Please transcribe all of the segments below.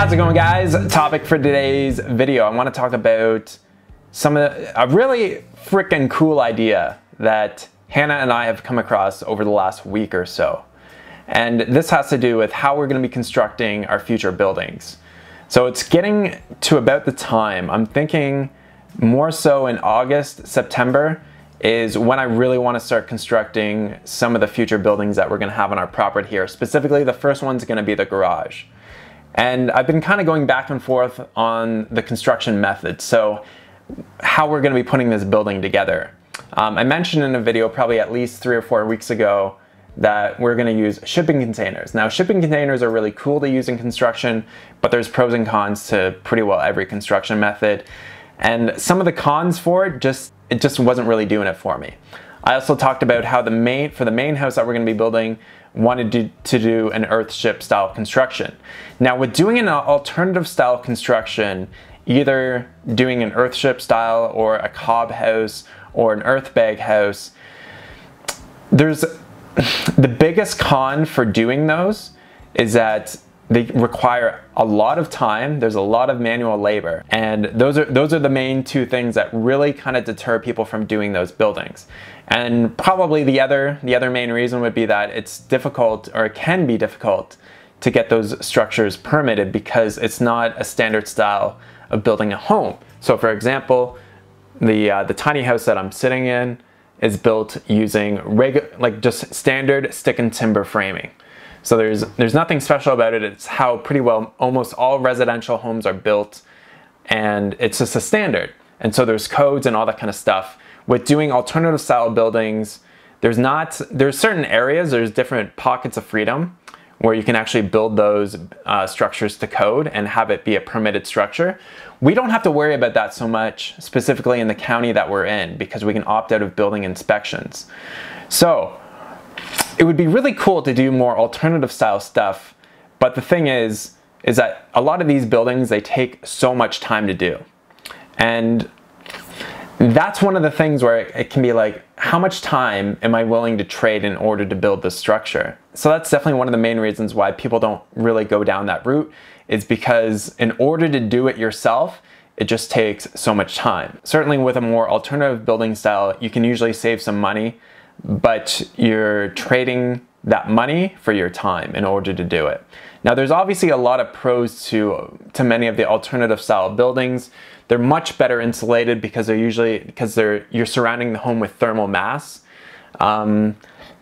How's it going, guys? Topic for today's video. I want to talk about a really freaking cool idea that Hannah and I have come across over the last week or so. And this has to do with how we're going to be constructing our future buildings. So it's getting to about the time, I'm thinking more so in August, September, is when I really want to start constructing some of the future buildings that we're going to have on our property here. Specifically, the first one's going to be the garage. And I've been kind of going back and forth on the construction method, so how we're going to be putting this building together. I mentioned in a video probably at least 3 or 4 weeks ago that we're going to use shipping containers. Now, shipping containers are really cool to use in construction, but there's pros and cons to pretty well every construction method. And some of the cons for it just wasn't really doing it for me. I also talked about how for the main house that we're going to be building, wanted to do an earthship style construction. Now, with doing an alternative style construction, either doing an earthship style or a cob house or an earth bag house, there's the biggest con for doing those is that they require a lot of time. There's a lot of manual labor, and those are the main two things that really kind of deter people from doing those buildings. And probably the other main reason would be that it's difficult, or it can be difficult, to get those structures permitted because it's not a standard style of building a home. So, for example, the tiny house that I'm sitting in is built using just standard stick and timber framing. So there's nothing special about it. It's how pretty well almost all residential homes are built, and it's just a standard. And so there's codes and all that kind of stuff. With doing alternative style buildings, there's certain areas, there's different pockets of freedom where you can actually build those structures to code and have it be a permitted structure. We don't have to worry about that so much, specifically in the county that we're in, because we can opt out of building inspections. So it would be really cool to do more alternative style stuff, but the thing is that a lot of these buildings, they take so much time to do. And that's one of the things where it can be like, how much time am I willing to trade in order to build this structure? So that's definitely one of the main reasons why people don't really go down that route, is because in order to do it yourself, it just takes so much time. Certainly with a more alternative building style, you can usually save some money, but you're trading that money for your time in order to do it. Now, there's obviously a lot of pros to many of the alternative style buildings. They're much better insulated because you're surrounding the home with thermal mass. The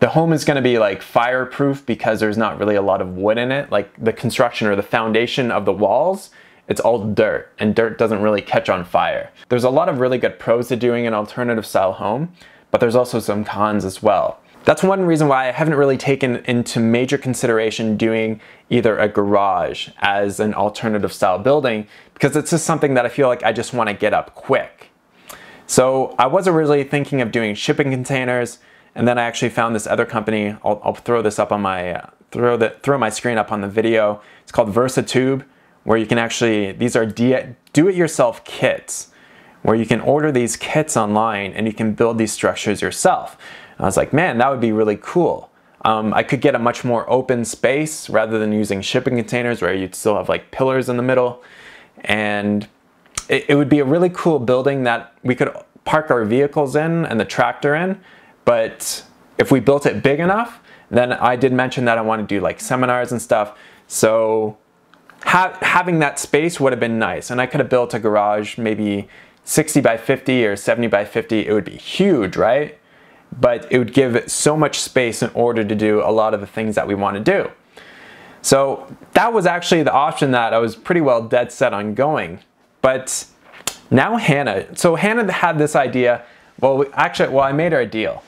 home is going to be like fireproof because there's not really a lot of wood in it. Like the construction or the foundation of the walls, it's all dirt, and dirt doesn't really catch on fire. There's a lot of really good pros to doing an alternative style home, but there's also some cons as well. That's one reason why I haven't really taken into major consideration doing either a garage as an alternative style building, because it's just something that I feel like I just want to get up quick. So I was originally thinking of doing shipping containers, and then I actually found this other company. I'll throw this up on my throw my screen up on the video. It's called VersaTube, where you can actually, these are do-it-yourself kits, where you can order these kits online and you can build these structures yourself. And I was like, man, that would be really cool. I could get a much more open space rather than using shipping containers where you'd still have like pillars in the middle. And it would be a really cool building that we could park our vehicles in and the tractor in. But if we built it big enough, then I did mention that I want to do like seminars and stuff. So having that space would have been nice. And I could have built a garage maybe 60 by 50 or 70 by 50. It would be huge, right? But it would give so much space in order to do a lot of the things that we want to do. So that was actually the option that I was pretty well dead set on going. But now Hannah had this idea. I made her a deal.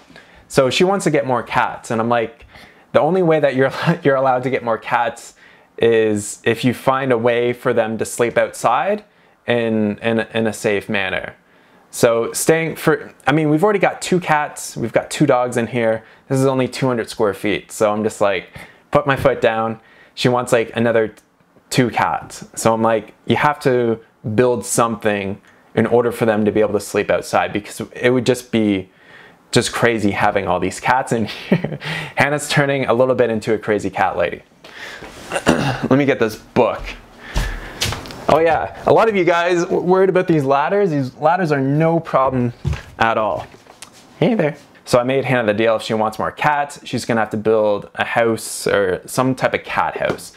So she wants to get more cats, and I'm like, the only way that you're allowed to get more cats is if you find a way for them to sleep outside in a safe manner. So we've already got 2 cats, we've got 2 dogs in here. This is only 200 square feet. So I'm just like, put my foot down. She wants like another 2 cats. So I'm like, you have to build something in order for them to be able to sleep outside, because it would just be crazy having all these cats in here. Hannah's turning a little bit into a crazy cat lady. Let me get this book. Oh yeah, a lot of you guys worried about these ladders. These ladders are no problem at all. Hey there. So I made Hannah the deal. If she wants more cats, she's gonna have to build a house or some type of cat house.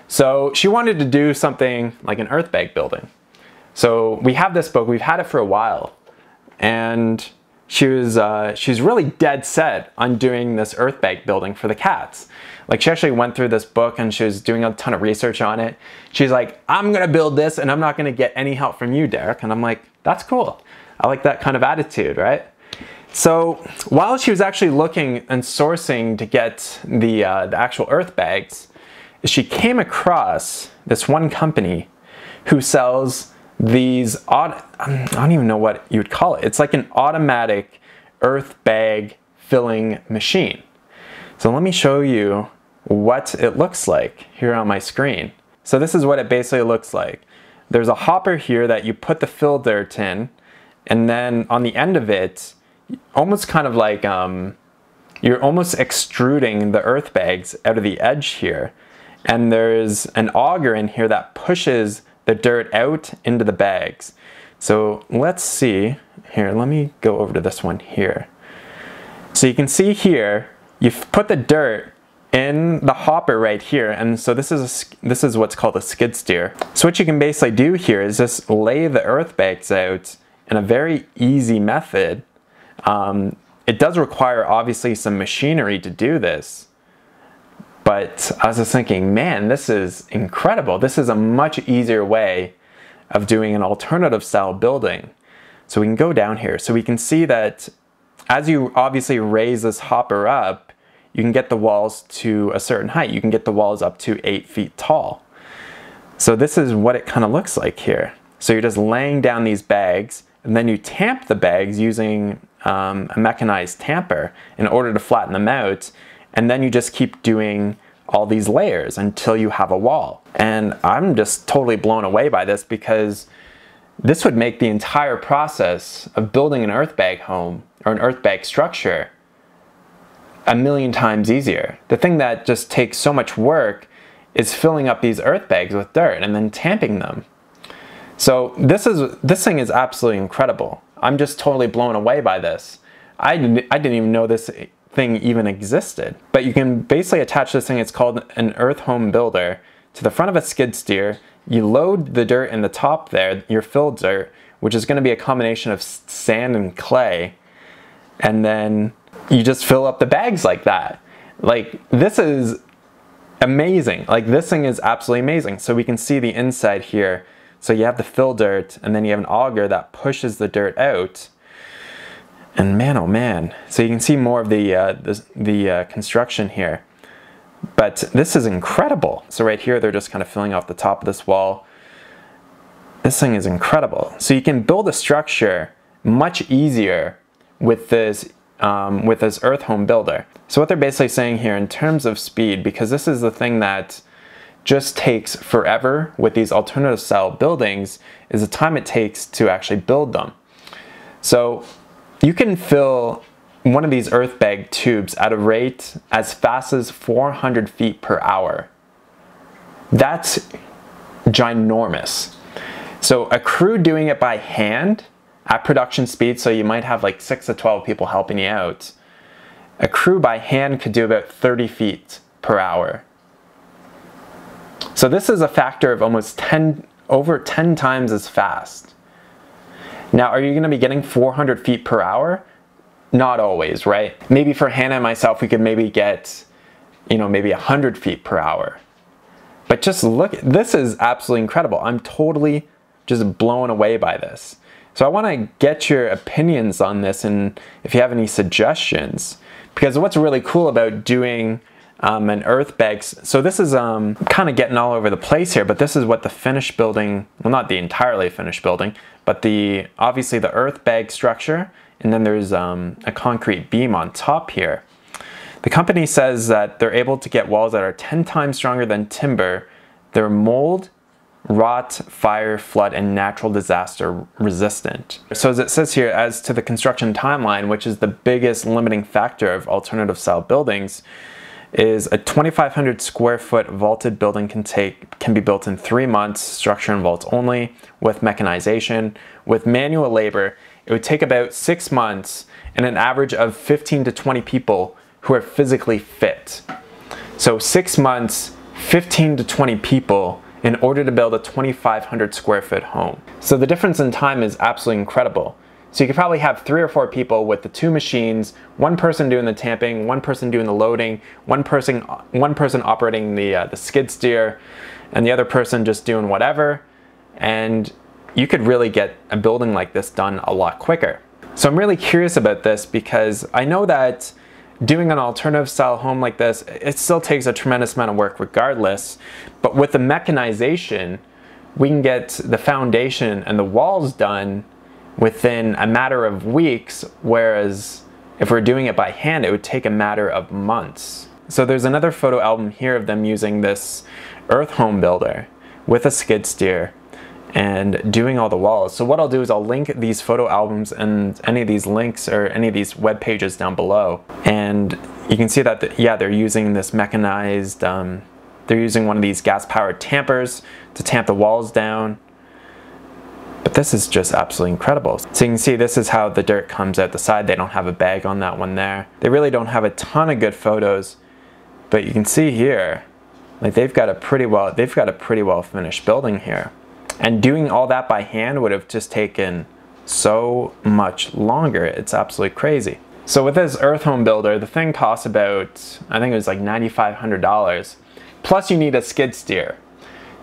So she wanted to do something like an earth bag building. So we have this book, we've had it for a while, and she's really dead set on doing this earth bag building for the cats. Like, she actually went through this book and she was doing a ton of research on it. She's like, I'm gonna build this and I'm not gonna get any help from you, Derek. And I'm like, that's cool. I like that kind of attitude, right? So while she was actually looking and sourcing to get the actual earth bags, she came across this one company who sells these, I don't even know what you would call it. It's like an automatic earth bag filling machine. So let me show you what it looks like here on my screen. So this is what it basically looks like. There's a hopper here that you put the fill dirt in, and then on the end of it, almost kind of like you're almost extruding the earth bags out of the edge here. And there's an auger in here that pushes the dirt out into the bags. So let's see here, let me go over to this one here. So you can see here, you've put the dirt in the hopper right here, and so this is what's called a skid steer. So what you can basically do here is just lay the earth bags out in a very easy method. It does require obviously some machinery to do this, but I was just thinking, man, this is incredible. This is a much easier way of doing an alternative style building. So we can go down here. So we can see that as you obviously raise this hopper up, you can get the walls to a certain height. You can get the walls up to 8 feet tall. So this is what it kind of looks like here. So you're just laying down these bags, and then you tamp the bags using a mechanized tamper in order to flatten them out, and then you just keep doing all these layers until you have a wall. And I'm just totally blown away by this, because this would make the entire process of building an earth bag home or an earth bag structure a million times easier. The thing that just takes so much work is filling up these earth bags with dirt and then tamping them. So this thing is absolutely incredible. I'm just totally blown away by this. I didn't even know this thing even existed. But you can basically attach this thing, it's called an earth home builder, to the front of a skid steer. You load the dirt in the top there, your filled dirt, which is going to be a combination of sand and clay, and then you just fill up the bags like that. Like, this is amazing. Like, this thing is absolutely amazing. So we can see the inside here. So you have the fill dirt, and then you have an auger that pushes the dirt out. And man, oh man. So you can see more of the construction here. But this is incredible. So right here, they're just kind of filling off the top of this wall. This thing is incredible. So you can build a structure much easier with this earth home builder. So what they're basically saying here in terms of speed, because this is the thing that just takes forever with these alternative style buildings, is the time it takes to actually build them. So you can fill one of these earth bag tubes at a rate as fast as 400 feet per hour. That's ginormous. So a crew doing it by hand at production speed, so you might have like 6 to 12 people helping you out, a crew by hand could do about 30 feet per hour. So this is a factor of almost over 10 times as fast. Now, are you going to be getting 400 feet per hour? Not always, right? Maybe for Hannah and myself, we could maybe get, maybe 100 feet per hour. But just look, this is absolutely incredible. I'm totally just blown away by this. So I want to get your opinions on this, and if you have any suggestions, because what's really cool about doing an earth bag, so this is kind of getting all over the place here, but this is what the finished building, well, not the entirely finished building, but obviously the earth bag structure, and then there's a concrete beam on top here. The company says that they're able to get walls that are 10 times stronger than timber. They're mold, rot, fire, flood, and natural disaster resistant. So as it says here, as to the construction timeline, which is the biggest limiting factor of alternative style buildings, is a 2,500 square foot vaulted building can be built in 3 months, structure and vaults only, with mechanization. With manual labor, it would take about 6 months and an average of 15 to 20 people who are physically fit. So 6 months, 15 to 20 people in order to build a 2,500 square foot home. So the difference in time is absolutely incredible. So you could probably have 3 or 4 people with the 2 machines, one person doing the tamping, one person doing the loading, one person operating the skid steer, and the other person just doing whatever. And you could really get a building like this done a lot quicker. So I'm really curious about this because I know that doing an alternative style home like this, it still takes a tremendous amount of work regardless, but with the mechanization, we can get the foundation and the walls done within a matter of weeks, whereas if we're doing it by hand, it would take a matter of months. So there's another photo album here of them using this earth home builder with a skid steer and doing all the walls. So what I'll do is I'll link these photo albums and any of these links or any of these web pages down below. And you can see that, yeah, they're using this mechanized, they're using one of these gas-powered tampers to tamp the walls down. But this is just absolutely incredible. So you can see this is how the dirt comes out the side. They don't have a bag on that one there. They really don't have a ton of good photos, but you can see here, like they've got a pretty well finished building here. And doing all that by hand would have just taken so much longer. It's absolutely crazy. So with this earth home builder, the thing costs about, I think it was like $9,500. Plus you need a skid steer.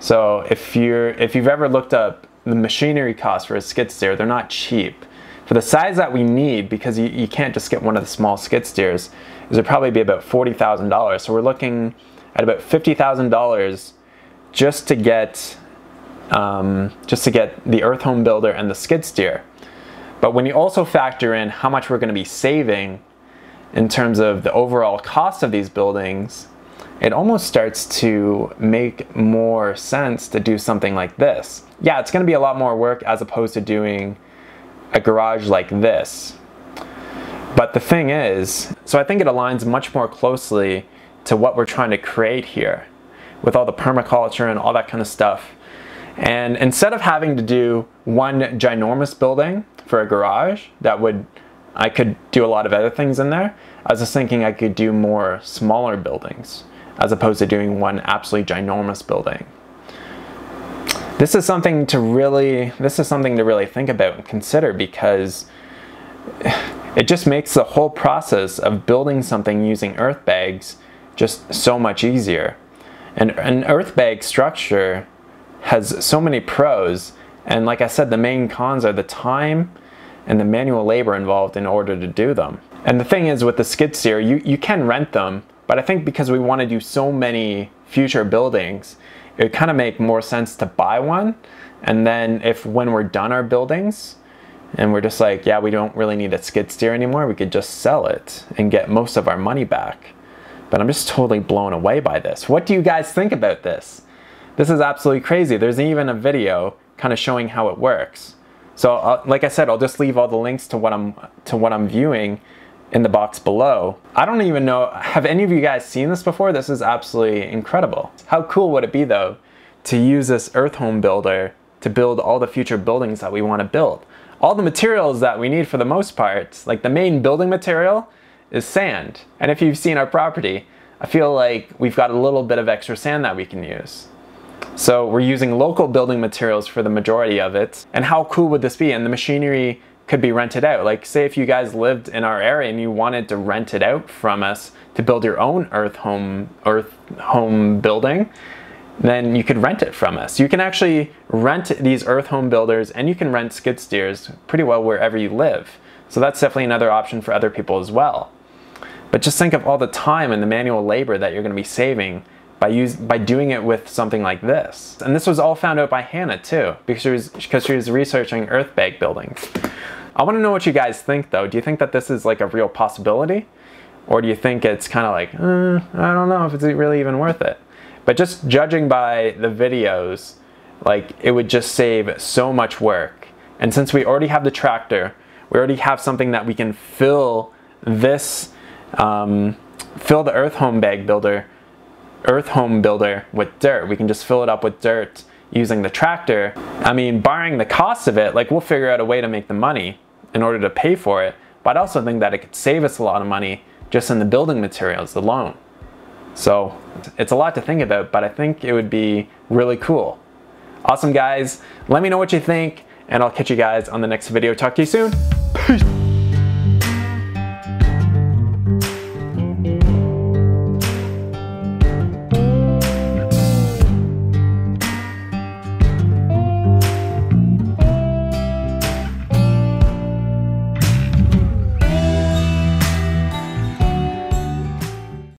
So if you've ever looked up the machinery costs for a skid steer, they're not cheap. For the size that we need, because you can't just get one of the small skid steers, it would probably be about $40,000. So we're looking at about $50,000 just to get the earth home builder and the skid steer. But when you also factor in how much we're going to be saving in terms of the overall cost of these buildings, it almost starts to make more sense to do something like this. Yeah, it's going to be a lot more work as opposed to doing a garage like this. But the thing is, so I think it aligns much more closely to what we're trying to create here with all the permaculture and all that kind of stuff. And instead of having to do one ginormous building for a garage, I could do a lot of other things in there. I was just thinking I could do more smaller buildings as opposed to doing one absolutely ginormous building. This is something to really think about and consider, because it just makes the whole process of building something using earth bags just so much easier. And an earth bag structure has so many pros, and like I said, the main cons are the time and the manual labor involved in order to do them. And the thing is, with the skid steer, you can rent them, but I think because we want to do so many future buildings, it would kind of make more sense to buy one, and then when we're done our buildings and we're just like, yeah, we don't really need a skid steer anymore, we could just sell it and get most of our money back. But I'm just totally blown away by this. What do you guys think about this? This is absolutely crazy. There's even a video kind of showing how it works. So like I said, I'll just leave all the links to what I'm viewing in the box below. I don't even know, have any of you guys seen this before? This is absolutely incredible. How cool would it be though to use this earth home builder to build all the future buildings that we want to build? All the materials that we need, for the most part, like the main building material is sand. And if you've seen our property, I feel like we've got a little bit of extra sand that we can use. So we're using local building materials for the majority of it. And how cool would this be? And the machinery could be rented out. Like, say if you guys lived in our area and you wanted to rent it out from us to build your own earth home building, then you could rent it from us. You can actually rent these earth home builders, and you can rent skid steers pretty well wherever you live. So that's definitely another option for other people as well. But just think of all the time and the manual labor that you're going to be saving by doing it with something like this. And this was all found out by Hannah too, because she was researching earth bag buildings. I want to know what you guys think though. Do you think that this is like a real possibility? Or do you think it's kind of like, I don't know if it's really even worth it? But just judging by the videos, like, it would just save so much work. And since we already have the tractor, we already have something that we can fill this fill the Earth Home Builder with dirt. We can just fill it up with dirt using the tractor. I mean, barring the cost of it, like, we'll figure out a way to make the money in order to pay for it. But I also think that it could save us a lot of money just in the building materials alone. So it's a lot to think about, but I think it would be really cool. Awesome, guys. Let me know what you think, and I'll catch you guys on the next video. Talk to you soon.